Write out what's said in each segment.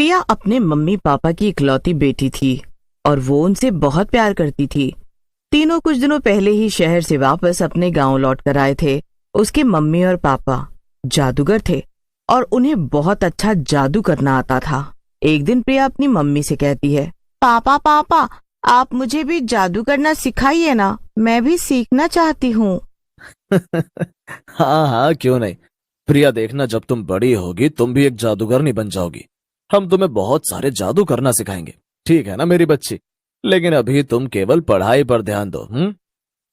प्रिया अपने mummy papa की इकलौती बेटी थी और वो उनसे बहुत प्यार करती थी। तीनों कुछ दिनों पहले ही शहर से वापस अपने गांव लौट कर आए थे। उसके मम्मी और पापा जादूगर थे और उन्हें बहुत अच्छा जादू करना आता था। एक दिन प्रिया अपनी मम्मी से कहती है, पापा पापा आप मुझे भी जादू करना सिखाइए ना, मैं भी सीखना चाहती हूँ। हाँ हाँ, क्यों नहीं। प्रिया देखना, जब तुम बड़ी होगी तुम भी एक जादूगरनी बन जाओगी। हम तुम्हें बहुत सारे जादू करना सिखाएंगे, ठीक है ना मेरी बच्ची। लेकिन अभी तुम केवल पढ़ाई पर ध्यान दो।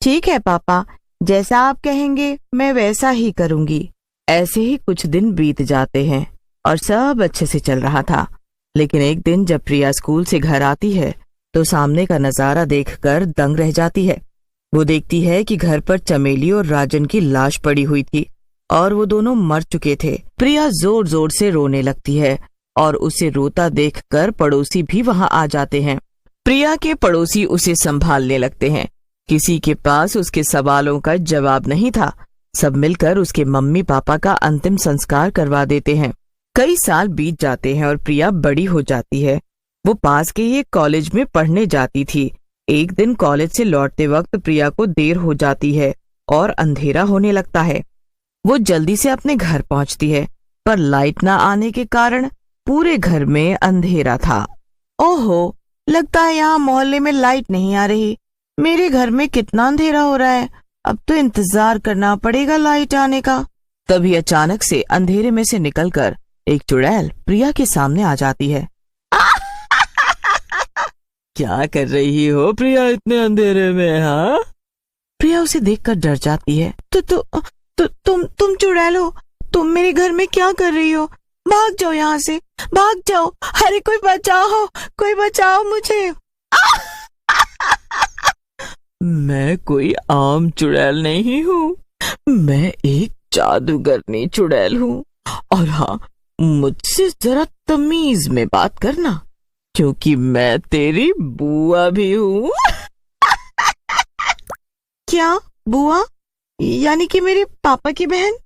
ठीक है पापा, जैसा आप कहेंगे मैं वैसा ही करूंगी। ऐसे ही कुछ दिन बीत जाते हैं और सब अच्छे से चल रहा था। लेकिन एक दिन जब प्रिया स्कूल से घर आती है तो सामने का नजारा देखकर दंग रह जाती है। वो देखती है कि घर पर चमेली और राजन की लाश पड़ी हुई थी और वो दोनों मर चुके थे। प्रिया जोर जोर से रोने लगती है और उसे रोता देखकर पड़ोसी भी वहां आ जाते हैं। प्रिया के पड़ोसी उसे संभालने लगते हैं। किसी के पास उसके सवालों का जवाब नहीं था। सब मिलकर उसके मम्मी पापा का अंतिम संस्कार करवा देते हैं। कई साल बीत जाते हैं और प्रिया बड़ी हो जाती है। वो पास के ही एक कॉलेज में पढ़ने जाती थी। एक दिन कॉलेज से लौटते वक्त प्रिया को देर हो जाती है और अंधेरा होने लगता है। वो जल्दी से अपने घर पहुंचती है, पर लाइट ना आने के कारण पूरे घर में अंधेरा था। ओहो, लगता है यहाँ मोहल्ले में लाइट नहीं आ रही। मेरे घर में कितना अंधेरा हो रहा है, अब तो इंतजार करना पड़ेगा लाइट आने का। तभी अचानक से अंधेरे में से निकलकर एक चुड़ैल प्रिया के सामने आ जाती है। क्या कर रही हो प्रिया इतने अंधेरे में? हाँ, प्रिया उसे देखकर डर जाती है। तुम चुड़ैल हो? तुम मेरे घर में क्या कर रही हो? भाग जाओ यहाँ से, भाग जाओ। अरे कोई बचाओ, कोई बचाओ मुझे। मैं कोई आम चुड़ैल नहीं हूँ, मैं एक जादूगरनी चुड़ैल हूँ। और हाँ, मुझसे जरा तमीज में बात करना, क्योंकि मैं तेरी बुआ भी हूँ। क्या बुआ? यानी कि मेरे पापा की बहन?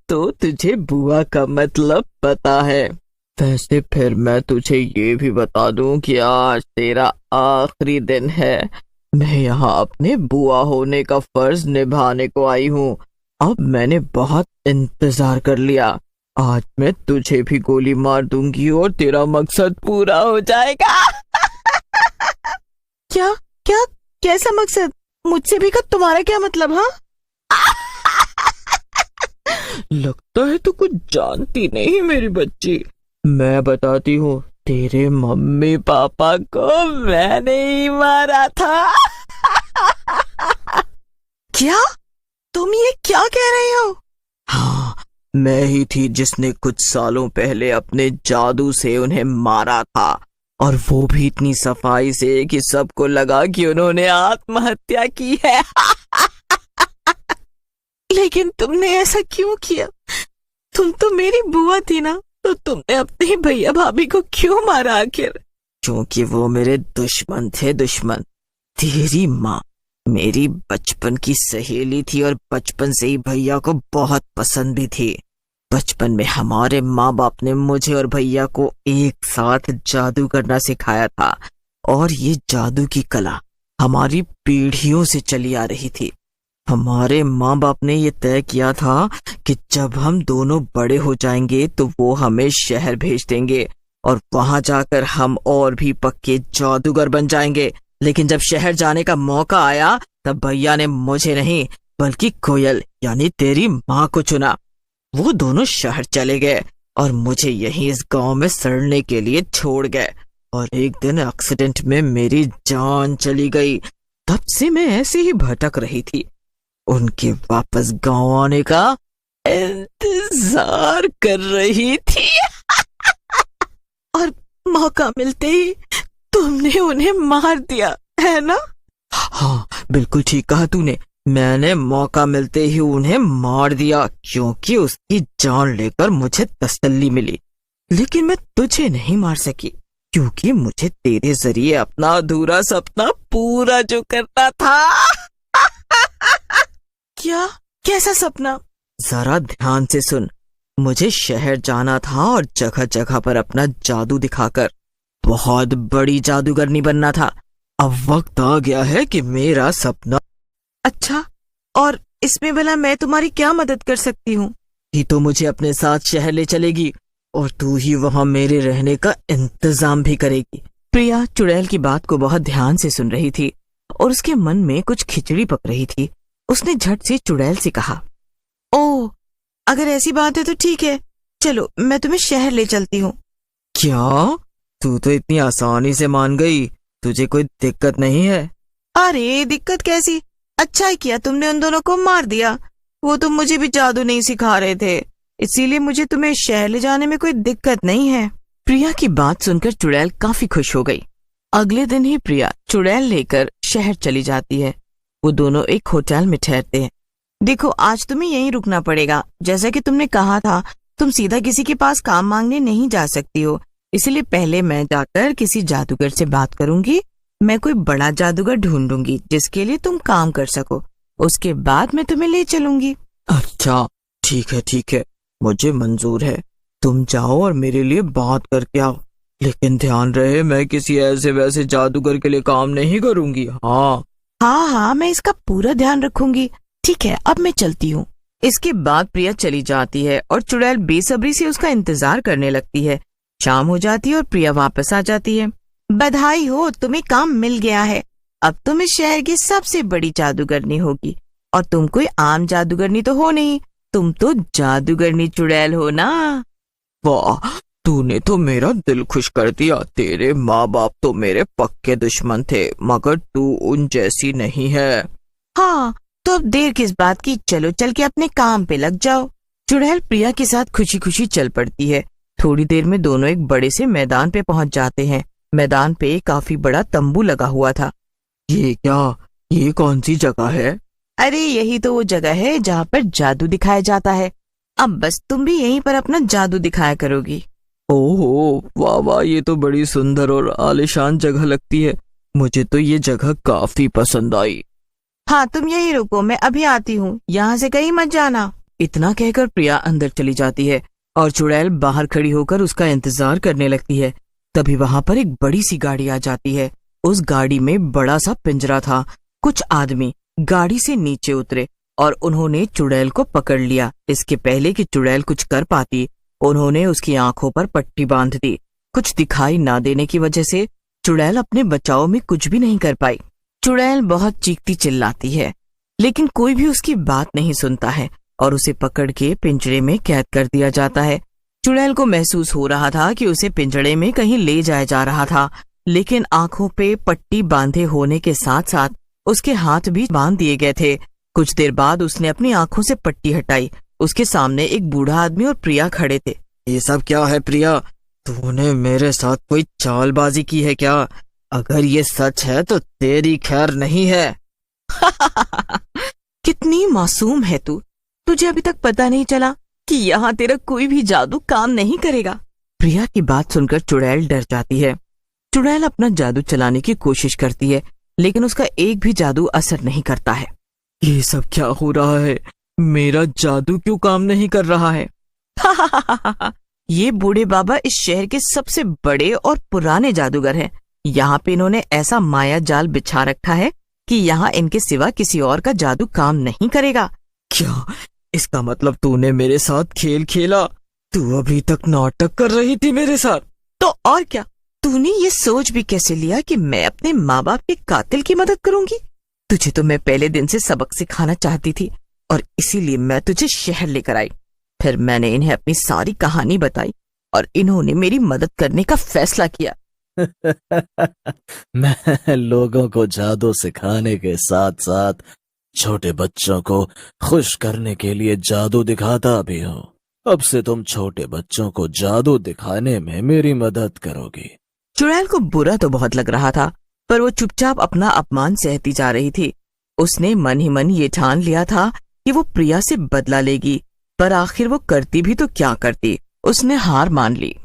तो तुझे बुआ का मतलब पता है। वैसे फिर मैं तुझे ये भी बता दूं कि आज तेरा आखिरी दिन है। मैं यहाँ अपने बुआ होने का फर्ज निभाने को आई हूँ। अब मैंने बहुत इंतजार कर लिया। आज मैं तुझे भी गोली मार दूंगी और तेरा मकसद पूरा हो जाएगा। क्या क्या कैसा मकसद? मुझसे भी का तुम्हारा क्या मतलब? हाँ, लगता है तू कुछ जानती नहीं मेरी बच्ची। मैं बताती हूँ, तेरे मम्मी पापा को मैंने ही मारा था। क्या? तुम ये क्या कह रही हो? हाँ, मैं ही थी जिसने कुछ सालों पहले अपने जादू से उन्हें मारा था, और वो भी इतनी सफाई से कि सबको लगा कि उन्होंने आत्महत्या की है। लेकिन तुमने ऐसा क्यों किया? तुम तो मेरी बुआ थी ना, तो तुमने अपने भैया भाभी को क्यों मारा आखिर? क्योंकि वो मेरे दुश्मन थे, दुश्मन। तेरी माँ मेरी बचपन की सहेली थी और बचपन से ही भैया को बहुत पसंद भी थी। बचपन में हमारे माँ बाप ने मुझे और भैया को एक साथ जादू करना सिखाया था, और ये जादू की कला हमारी पीढ़ियों से चली आ रही थी। हमारे माँ बाप ने ये तय किया था कि जब हम दोनों बड़े हो जाएंगे तो वो हमें शहर भेज देंगे और वहां जाकर हम और भी पक्के जादूगर बन जाएंगे। लेकिन जब शहर जाने का मौका आया तब भैया ने मुझे नहीं बल्कि कोयल यानी तेरी माँ को चुना। वो दोनों शहर चले गए और मुझे यहीं इस गांव में सड़ने के लिए छोड़ गए, और एक दिन एक्सीडेंट में मेरी जान चली गई। तब से मैं ऐसे ही भटक रही थी, उनके वापस गांव आने का इंतजार कर रही थी। और मौका मिलते ही तुमने उन्हें मार दिया है ना? हाँ, बिल्कुल ठीक कहा तूने। मैंने मौका मिलते ही उन्हें मार दिया, क्योंकि उसकी जान लेकर मुझे तसल्ली मिली। लेकिन मैं तुझे नहीं मार सकी, क्योंकि मुझे तेरे जरिए अपना अधूरा सपना पूरा जो करना था। क्या? कैसा सपना? जरा ध्यान से सुन। मुझे शहर जाना था और जगह जगह पर अपना जादू दिखाकर बहुत बड़ी जादूगरनी बनना था। अब वक्त आ गया है कि मेरा सपना। अच्छा, और इसमें भला मैं तुम्हारी क्या मदद कर सकती हूँ? ही तो मुझे अपने साथ शहर ले चलेगी और तू ही वहाँ मेरे रहने का इंतजाम भी करेगी। प्रिया चुड़ैल की बात को बहुत ध्यान से सुन रही थी और उसके मन में कुछ खिचड़ी पक रही थी। उसने झट से चुड़ैल से कहा, ओह, अगर ऐसी बात है तो ठीक है, चलो मैं तुम्हें शहर ले चलती हूँ। क्या? तू तो इतनी आसानी से मान गई, तुझे कोई दिक्कत नहीं है? अरे दिक्कत कैसी, अच्छा ही किया तुमने उन दोनों को मार दिया। वो तो मुझे भी जादू नहीं सिखा रहे थे, इसीलिए मुझे तुम्हें शहर ले जाने में कोई दिक्कत नहीं है। प्रिया की बात सुनकर चुड़ैल काफी खुश हो गई। अगले दिन ही प्रिया चुड़ैल लेकर शहर चली जाती है। वो दोनों एक होटल में ठहरते हैं। देखो, आज तुम्हें यहीं रुकना पड़ेगा। जैसा कि तुमने कहा था, तुम सीधा किसी के पास काम मांगने नहीं जा सकती हो, इसलिए पहले मैं जाकर किसी जादूगर से बात करूंगी। मैं कोई बड़ा जादूगर ढूंढूंगी जिसके लिए तुम काम कर सको। उसके बाद मैं तुम्हें ले चलूंगी। अच्छा, ठीक है, मुझे मंजूर है। तुम जाओ और मेरे लिए बात करके आओ, लेकिन ध्यान रहे मैं किसी ऐसे वैसे जादूगर के लिए काम नहीं करूंगी। हाँ, मैं इसका पूरा ध्यान रखूंगी। ठीक है, अब मैं चलती हूँ। इसके बाद प्रिया चली जाती है और चुड़ैल बेसब्री से उसका इंतजार करने लगती है। शाम हो जाती है और प्रिया वापस आ जाती है। बधाई हो, तुम्हें काम मिल गया है। अब तुम इस शहर की सबसे बड़ी जादूगरनी होगी। और तुम कोई आम जादूगरनी तो हो नहीं, तुम तो जादूगरनी चुड़ैल हो ना। वाह, तूने तो मेरा दिल खुश कर दिया। तेरे माँ बाप तो मेरे पक्के दुश्मन थे, मगर तू उन जैसी नहीं है। हाँ, तो अब देर किस बात की, चलो चल के अपने काम पे लग जाओ। चुड़ैल प्रिया के साथ खुशी खुशी चल पड़ती है। थोड़ी देर में दोनों एक बड़े से मैदान पे पहुंच जाते हैं। मैदान पे काफी बड़ा तंबू लगा हुआ था। ये क्या, ये कौन सी जगह है? अरे यही तो वो जगह है जहाँ पर जादू दिखाया जाता है। अब बस तुम भी यहीं पर अपना जादू दिखाया करोगी। ओहो, वाह वाह, ये तो बड़ी सुंदर और आलीशान जगह लगती है। मुझे तो ये जगह काफी पसंद आई। हाँ, तुम यहीं रुको, मैं अभी आती हूँ, यहाँ से कहीं मत जाना। इतना कहकर प्रिया अंदर चली जाती है और चुड़ैल बाहर खड़ी होकर उसका इंतजार करने लगती है। तभी वहां पर एक बड़ी सी गाड़ी आ जाती है। उस गाड़ी में बड़ा सा पिंजरा था। कुछ आदमी गाड़ी से नीचे उतरे और उन्होंने चुड़ैल को पकड़ लिया। इसके पहले कि चुड़ैल कुछ कर पाती, उन्होंने उसकी आंखों पर पट्टी बांध दी। कुछ दिखाई ना देने की वजह से चुड़ैल अपने बचाव में कुछ भी नहीं कर पाई। चुड़ैल बहुत चीखती चिल्लाती है, लेकिन कोई भी उसकी बात नहीं सुनता है और उसे पकड़ के पिंजरे में कैद कर दिया जाता है। चुड़ैल को महसूस हो रहा था कि उसे पिंजरे में कहीं ले जाया जा रहा था, लेकिन आंखों पे पट्टी बांधे होने के साथ साथ उसके हाथ भी बांध दिए गए थे। कुछ देर बाद उसने अपनी आंखों से पट्टी हटाई। उसके सामने एक बूढ़ा आदमी और प्रिया खड़े थे। ये सब क्या है प्रिया? तूने मेरे साथ कोई चालबाजी की है क्या? अगर ये सच है तो तेरी खैर नहीं है। कितनी मासूम है तू, तुझे अभी तक पता नहीं चला कि यहाँ तेरा कोई भी जादू काम नहीं करेगा। प्रिया की बात सुनकर चुड़ैल डर जाती है। चुड़ैल अपना जादू चलाने की कोशिश करती है, लेकिन उसका एक भी जादू असर नहीं करता है। ये सब क्या हो रहा है? मेरा जादू क्यों काम नहीं कर रहा है? ये बूढ़े बाबा इस शहर के सबसे बड़े और पुराने जादूगर हैं। यहाँ पे इन्होंने ऐसा माया जाल बिछा रखा है कि यहाँ इनके सिवा किसी और का जादू काम नहीं करेगा। क्या इसका मतलब तूने मेरे साथ खेल खेला? तू अभी तक नाटक कर रही थी मेरे साथ। तो और क्या, तूने ये सोच भी कैसे लिया कि मैं अपने माँ बाप के कातिल की मदद करूंगी? तुझे तो मैं पहले दिन से सबक सिखाना चाहती थी और इसीलिए मैं तुझे शहर लेकर आई। फिर मैंने इन्हें अपनी सारी कहानी बताई और इन्होंने मेरी मदद करने का फैसला किया। मैं लोगों को जादू सिखाने के साथ साथ छोटे बच्चों को खुश करने के लिए जादू दिखाता भी हूँ। अब से तुम छोटे बच्चों को जादू दिखाने में मेरी मदद करोगी। चुड़ैल को बुरा तो बहुत लग रहा था, पर वो चुपचाप अपना अपमान सहती जा रही थी। उसने मन ही मन ये ठान लिया था कि वो प्रिया से बदला लेगी, पर आखिर वो करती भी तो क्या करती। उसने हार मान ली।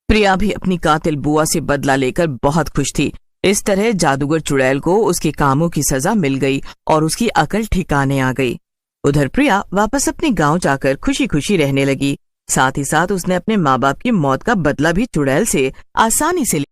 प्रिया भी अपनी कातिल बुआ से बदला लेकर बहुत खुश थी। इस तरह जादूगर चुड़ैल को उसके कामों की सजा मिल गई और उसकी अकल ठिकाने आ गई। उधर प्रिया वापस अपने गांव जाकर खुशी खुशी रहने लगी। साथ ही साथ उसने अपने माँ बाप की मौत का बदला भी चुड़ैल से आसानी से